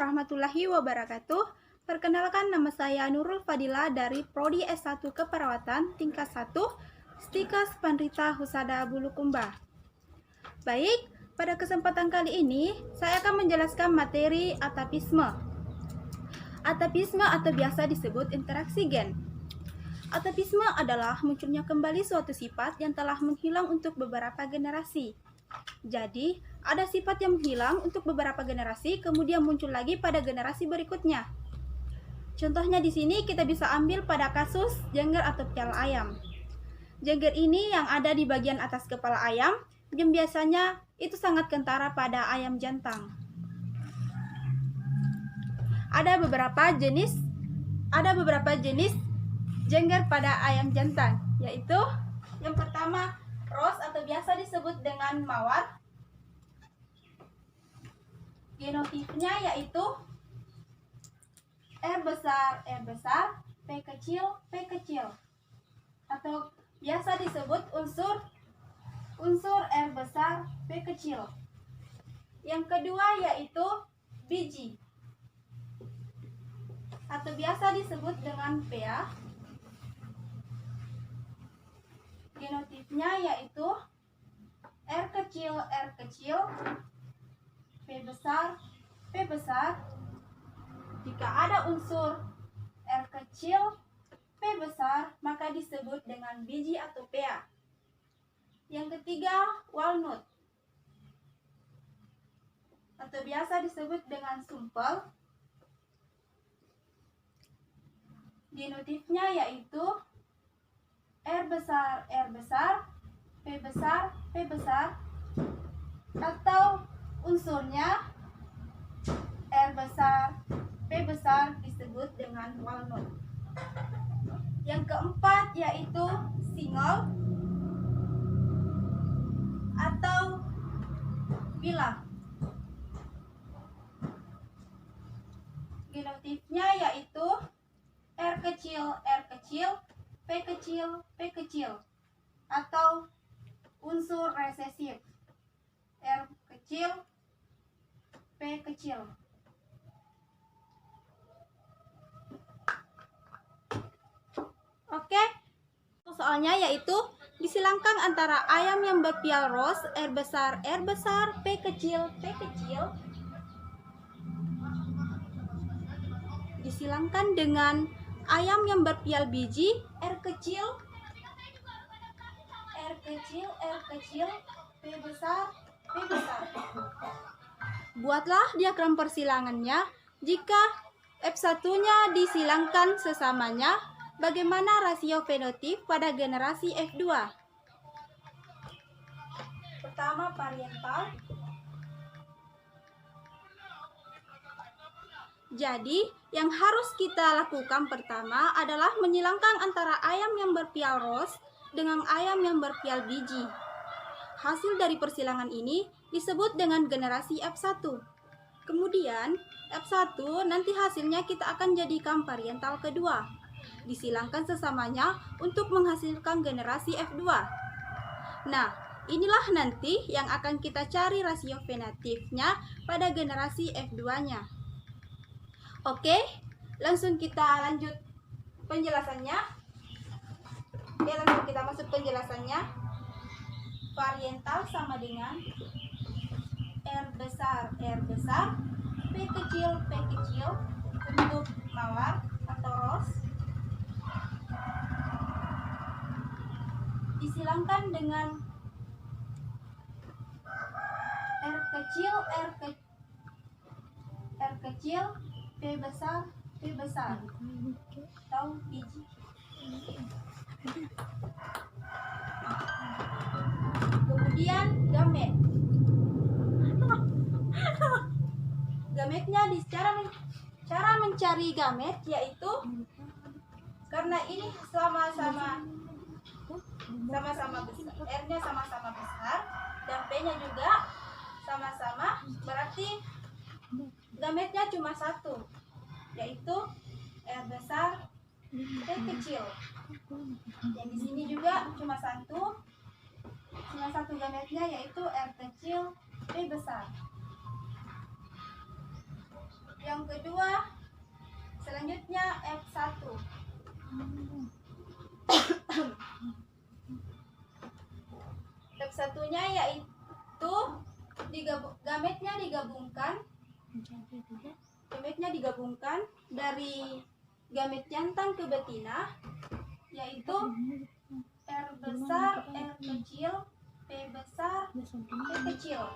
warahmatullahi wabarakatuh. Perkenalkan, nama saya Nurul Fadila dari Prodi S1 Keperawatan tingkat 1 Stikas Pandrita Husada Bulukumba. Baik, pada kesempatan kali ini saya akan menjelaskan materi atapisme. Atapisme atau biasa disebut interaksi gen. Atapisme adalah munculnya kembali suatu sifat yang telah menghilang untuk beberapa generasi. Jadi, ada sifat yang menghilang untuk beberapa generasi, kemudian muncul lagi pada generasi berikutnya. Contohnya di sini kita bisa ambil pada kasus jengger atau piala ayam. Jengger ini yang ada di bagian atas kepala ayam, yang biasanya itu sangat kentara pada ayam jantan. Ada beberapa jenis jengger pada ayam jantan, yaitu yang pertama ros atau biasa disebut dengan mawar. Genotipnya yaitu R besar, P kecil, atau biasa disebut unsur R besar, P kecil. Yang kedua yaitu biji, atau biasa disebut dengan PA. Genotipnya yaitu R kecil, P besar. Jika ada unsur R kecil, P besar, maka disebut dengan biji atau PA. Yang ketiga, walnut, atau biasa disebut dengan sumpel. Genotipnya yaitu R besar, P besar, atau unsurnya R besar, P besar disebut dengan walnut. Yang keempat yaitu single atau bilah. Genotipnya yaitu R kecil, P kecil, atau unsur resesif R kecil, P kecil. Oke, soalnya yaitu disilangkan antara ayam yang berpial ros R besar, P kecil, disilangkan dengan ayam yang berpial biji R kecil, P besar. Buatlah diagram persilangannya. Jika F1-nya disilangkan sesamanya, bagaimana rasio fenotip pada generasi F2? Pertama, pariental. Jadi, yang harus kita lakukan pertama adalah menyilangkan antara ayam yang berpial ros dengan ayam yang berpial biji. Hasil dari persilangan ini disebut dengan generasi F1. Kemudian, F1 nanti hasilnya kita akan jadikan pariental kedua. Disilangkan sesamanya untuk menghasilkan generasi F2. Nah, inilah nanti yang akan kita cari rasio fenotipnya pada generasi F2-nya. Oke, langsung kita lanjut penjelasannya. Langsung kita masuk penjelasannya. Pariental sama dengan R besar, P kecil untuk mawar atau ros. Disilangkan dengan R kecil, P besar, atau biji. Kemudian gamet. Gametnya cara mencari gamet yaitu karena ini sama-sama besar, R-nya sama-sama besar dan P-nya juga sama-sama, berarti gametnya cuma satu, yaitu R besar, P kecil. Yang di sini juga cuma satu gametnya, yaitu R kecil, P besar. Yang Yang kedua, selanjutnya F1. F1-nya yaitu gametnya digabungkan dari gamet jantan ke betina, yaitu R besar, R kecil, P besar, P kecil.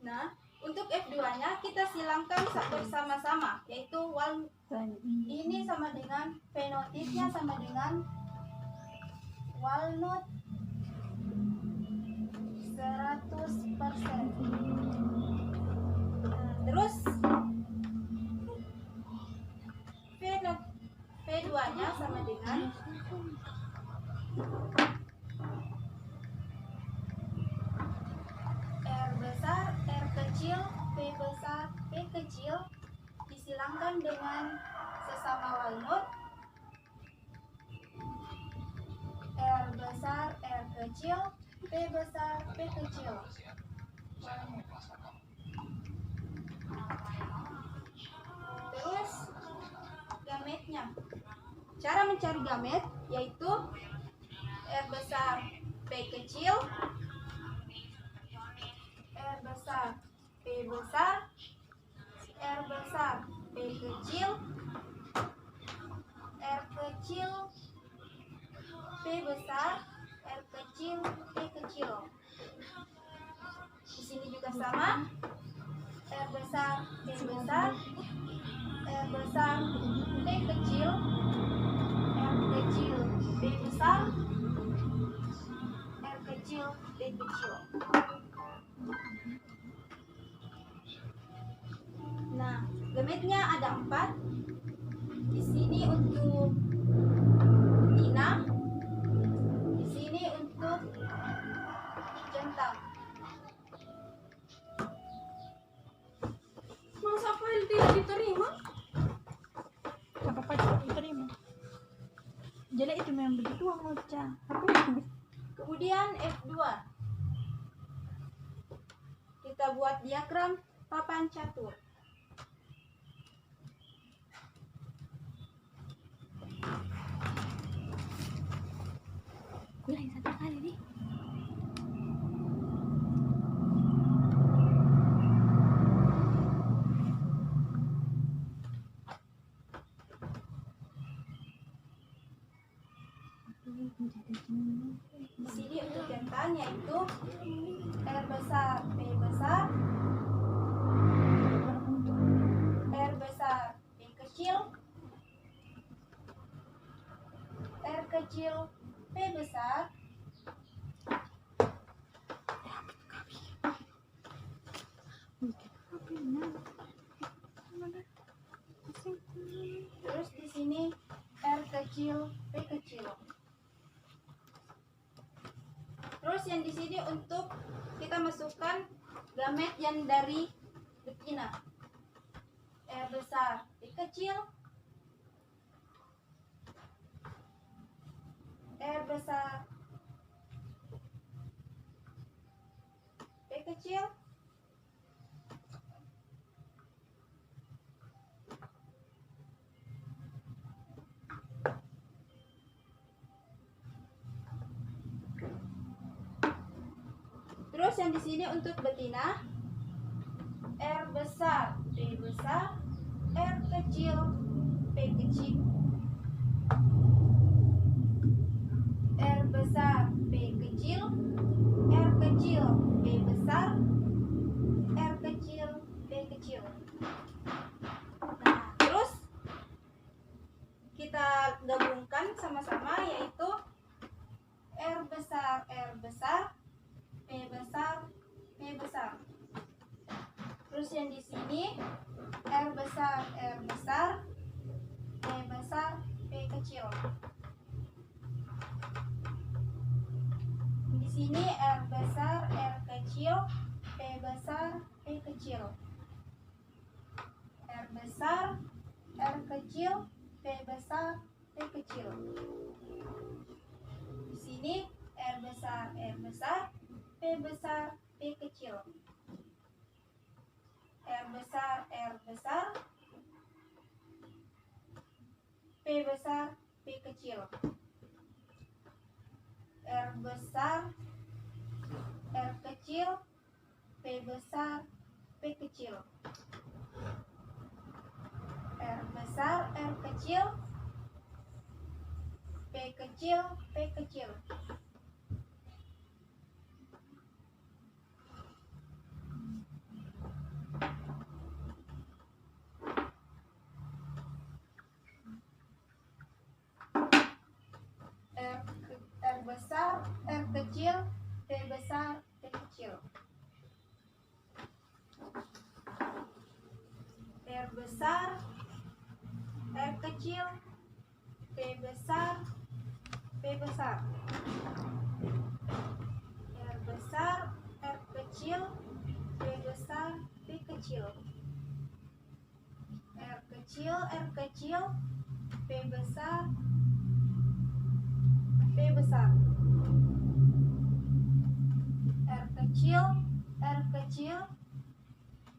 Nah, untuk F2-nya kita silangkan bersama-sama, yaitu ini sama dengan fenotipnya sama dengan walnut 100%. Terus P2-nya sama dengan R besar, R kecil, P besar, P kecil disilangkan dengan sesama walnut. R besar, R kecil, P besar, P kecil. Terus gametnya. Cara mencari gamet yaitu R besar, P kecil, R besar, P besar, R besar, P kecil, R kecil, P besar, R kecil, P kecil. Di sini juga sama. R besar, P besar, R besar, P kecil, R kecil, P besar, R kecil, P kecil. Nah, gametnya ada 4. Di sini untuk betina, di sini untuk jantan. Mas apa yang tidak diterima? Apa tidak diterima? Jelek itu memang begitu Ocha. Kemudian F2. Kita buat diagram papan catur. Ulang satu kali nih. Di sini untuk jantan yaitu R besar, P besar, R besar, P kecil, R kecil, P besar, terus di sini R kecil, P kecil. Terus yang di sini untuk kita masukkan gamet yang dari betina. R besar, P kecil, R besar, P kecil, terus yang di sini untuk betina, R besar, P besar, R kecil, P kecil, R besar, P kecil, R kecil, P besar, R kecil, P kecil. Nah, terus kita gabungkan sama-sama yaitu R besar, R besar, P besar, P besar. Terus yang di sini R besar, R besar, P besar, P kecil. Di sini R besar, R kecil, P besar, P kecil. R besar, R kecil, P besar, P kecil. Di sini R besar, besar, P kecil. R besar, P besar, P kecil. R besar, R kecil, P besar, P kecil. R besar, R kecil, P kecil, P kecil. R besar, R kecil, P besar, P kecil. R besar, R kecil, P besar, P besar. R besar, R kecil, P besar, P kecil. R kecil, R kecil, P besar, P besar. R kecil, R kecil,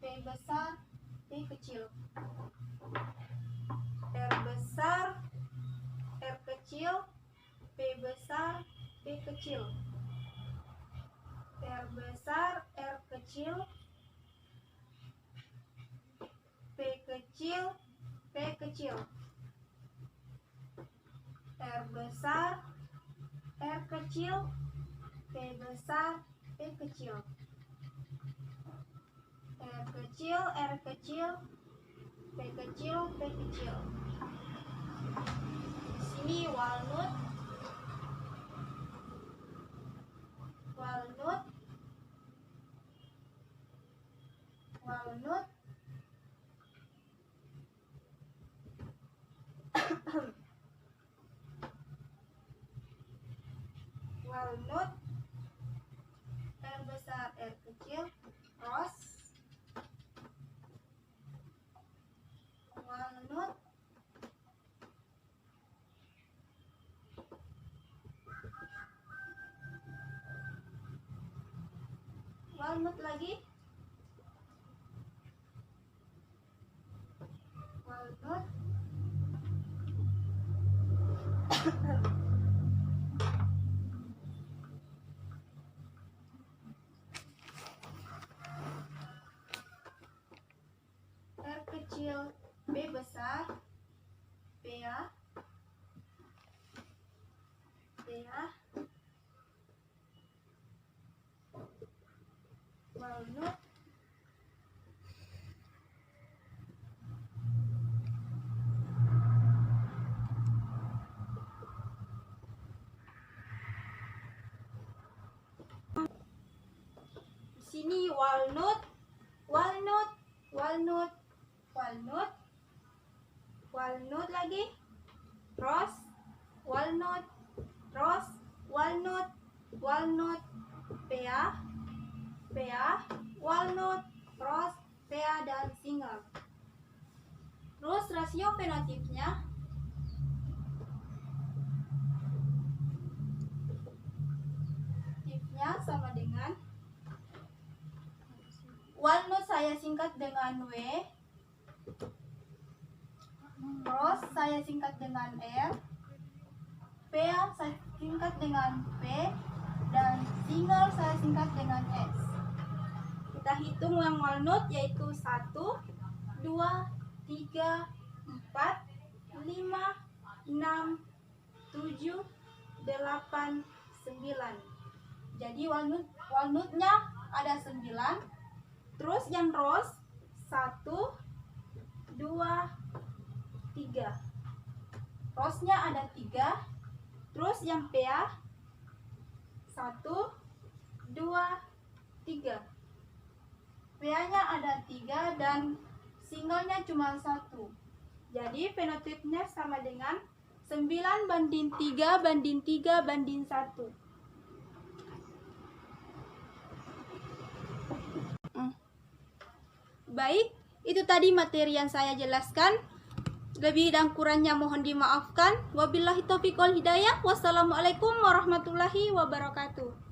P besar, P kecil. R besar, R kecil, P besar, P kecil. R besar, R kecil, P kecil, P kecil. R besar, R kecil, P besar, P kecil. R kecil, R kecil, P kecil, P kecil. Di sini walnut, walnut, walnut, walnut, R besar, R kecil, rose, walnut, walnut lagi, walnut, R kecil, B besar, PA, PA, walnut, di sini walnut, walnut, walnut, walnut, walnut lagi, rose, walnut, rose, walnut, walnut, PA, PA, walnut, rose, PA, dan single. Terus rasio fenotipnya sama dengan walnut saya singkat dengan W, rose saya singkat dengan R, PA saya singkat dengan P, dan single saya singkat dengan S. Kita hitung yang walnut yaitu 1, 2, 3, 4, 5, 6, 7, 8, 9. Jadi walnutnya ada 9. Terus yang rose 1, 2, 3. Rose-nya ada 3. Terus yang PA 1, 2, 3. PA-nya ada 3 dan singlenya cuma 1. Jadi fenotipnya sama dengan 9:3:3:1. Baik, itu tadi materi yang saya jelaskan. Lebih dan kurangnya mohon dimaafkan. Wabillahi taufiq wal hidayah. Wassalamualaikum warahmatullahi wabarakatuh.